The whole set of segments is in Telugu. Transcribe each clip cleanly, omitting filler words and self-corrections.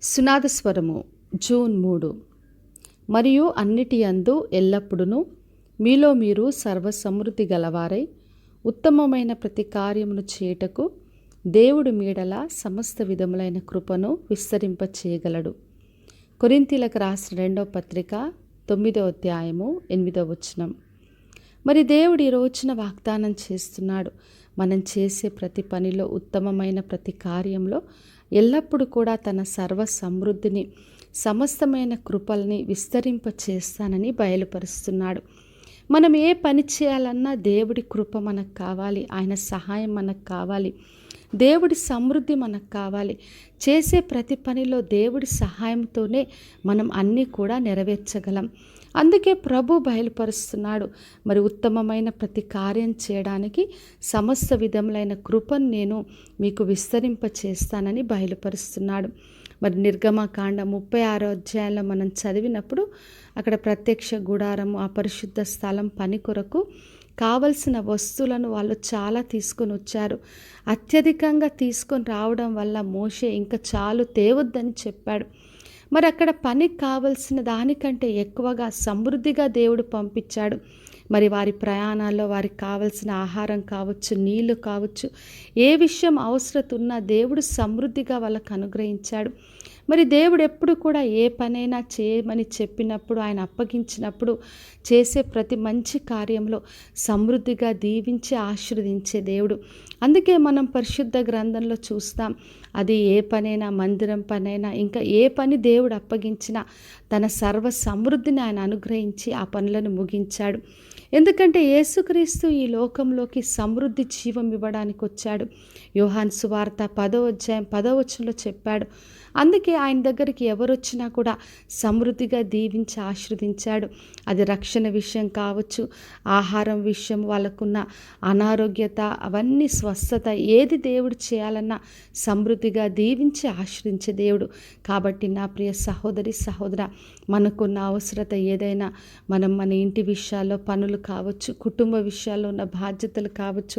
సునాద స్వరము జూన్ 3. మరియు అన్నిటి యందు ఎల్లప్పుడును మీలో మీరు సర్వసమృద్ధి గలవారై ఉత్తమమైన ప్రతి కార్యమును చేయుటకు దేవుడు మీడల సమస్త విధములైన కృపను విస్తరింపచేయగలడు. కొరింథీలకు రాసిన 2వ పత్రిక 9వ అధ్యాయము 8వ వచనం. మరి దేవుడు ఈ రోజున వాగ్దానం చేస్తున్నాడు. మనం చేసే ప్రతి పనిలో, ఉత్తమమైన ప్రతి కార్యంలో ఎల్లప్పుడూ కూడా తన సర్వ సమృద్ధిని, సమస్తమైన కృపల్ని విస్తరింప చేస్తానని బయలుపరుస్తున్నాడు. మనం ఏ పని చేయాలన్నా దేవుడి కృప మనకు కావాలి, ఆయన సహాయం మనకు కావాలి, దేవుడి సమృద్ధి మనకు కావాలి. చేసే ప్రతి పనిలో దేవుడి సహాయంతోనే మనం అన్నీ కూడా నెరవేర్చగలం. అందుకే ప్రభు బయలుపరుస్తున్నాడు. మరి ఉత్తమమైన ప్రతి కార్యం చేయడానికి సమస్త విధములైన కృపను నేను మీకు విస్తరింప చేస్తానని బయలుపరుస్తున్నాడు. మరి నిర్గమకాండ 36వ అధ్యాయంలో మనం చదివినప్పుడు అక్కడ ప్రత్యక్ష గుడారము, ఆ పరిశుద్ధ స్థలం పని కొరకు కావలసిన వస్తువులను వాళ్ళు చాలా తీసుకొని వచ్చారు. అత్యధికంగా తీసుకొని రావడం వల్ల మోషే ఇంకా చాలు తేవద్దని చెప్పాడు. మరి అక్కడ పనికి కావలసిన దానికంటే ఎక్కువగా సమృద్ధిగా దేవుడు పంపించాడు. మరి వారి ప్రయాణాల్లో వారికి కావలసిన ఆహారం కావచ్చు, నీళ్లు కావచ్చు, ఏ విషయం అవసరత ఉన్నా దేవుడు సమృద్ధిగా వాళ్ళకు అనుగ్రహించాడు. మరి దేవుడు ఎప్పుడు కూడా ఏ పనైనా చేయమని చెప్పినప్పుడు, ఆయన అప్పగించినప్పుడు చేసే ప్రతి మంచి కార్యంలో సమృద్ధిగా దీవించి ఆశీర్వదించే దేవుడు. అందుకే మనం పరిశుద్ధ గ్రంథంలో చూస్తాం, అది ఏ పనైనా, మందిరం పనైనా, ఇంకా ఏ పని దేవుడు అప్పగించినా తన సర్వ సమృద్ధిని ఆయన అనుగ్రహించి ఆ పనులను ముగించాడు. ఎందుకంటే యేసుక్రీస్తు ఈ లోకంలోకి సమృద్ధి జీవం ఇవ్వడానికి వచ్చాడు. యోహాను సువార్త 10వ అధ్యాయం 10వ వచనంలో చెప్పాడు. అందుకే ఆయన దగ్గరికి ఎవరు వచ్చినా కూడా సమృద్ధిగా దీవించి ఆశీర్వదించాడు. అది రక్షణ విషయం కావచ్చు, ఆహారం విషయం, వాళ్ళకున్న అనారోగ్యత, అవన్నీ స్వస్థత, ఏది దేవుడు చేయాలన్నా సమృద్ధిగా దీవించి ఆశీర్వదించే దేవుడు. కాబట్టి నా ప్రియ సహోదరి సహోదర, మనకున్న అవసరత ఏదైనా, మనం మన ఇంటి విషయాల్లో పనులు కావచ్చు, కుటుంబ విషయాల్లో ఉన్న బాధ్యతలు కావచ్చు,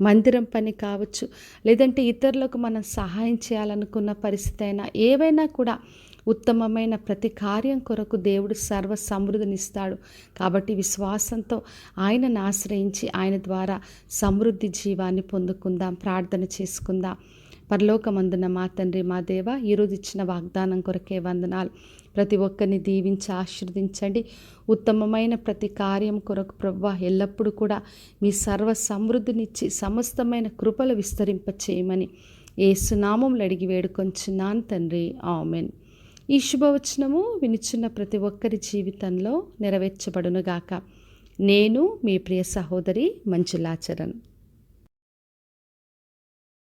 మందిరం పని కావచ్చు, లేదంటే ఇతరులకు మనం సహాయం చేయాలనుకున్న పరిస్థితి అయినా, ఏవైనా కూడా ఉత్తమమైన ప్రతి కార్యం కొరకు దేవుడు సర్వ సమృద్ధినిస్తాడు. కాబట్టి విశ్వాసంతో ఆయనను ఆశ్రయించి ఆయన ద్వారా సమృద్ధి జీవాన్ని పొందుకుందాం. ప్రార్థన చేసుకుందాం. పరలోకమందున మా తండ్రి, మా దేవ, ఈరోజు ఇచ్చిన వాగ్దానం కొరకే వందనాలు. ప్రతి ఒక్కరిని దీవించి ఆశీర్వదించండి. ఉత్తమమైన ప్రతి కార్యం కొరకు ప్రభువా ఎల్లప్పుడూ కూడా మీ సర్వ సమృద్ధినిచ్చి సమస్తమైన కృపలు విస్తరింప చేయమని యేసు నామములో అడిగి వేడుకొంచున్నాను తండ్రి, ఆమేన్. ఈ శుభవచనము వినిచున్న ప్రతి ఒక్కరి జీవితంలో నెరవేర్చబడునుగాక. నేను మీ ప్రియ సహోదరి మంజులాచరణ్.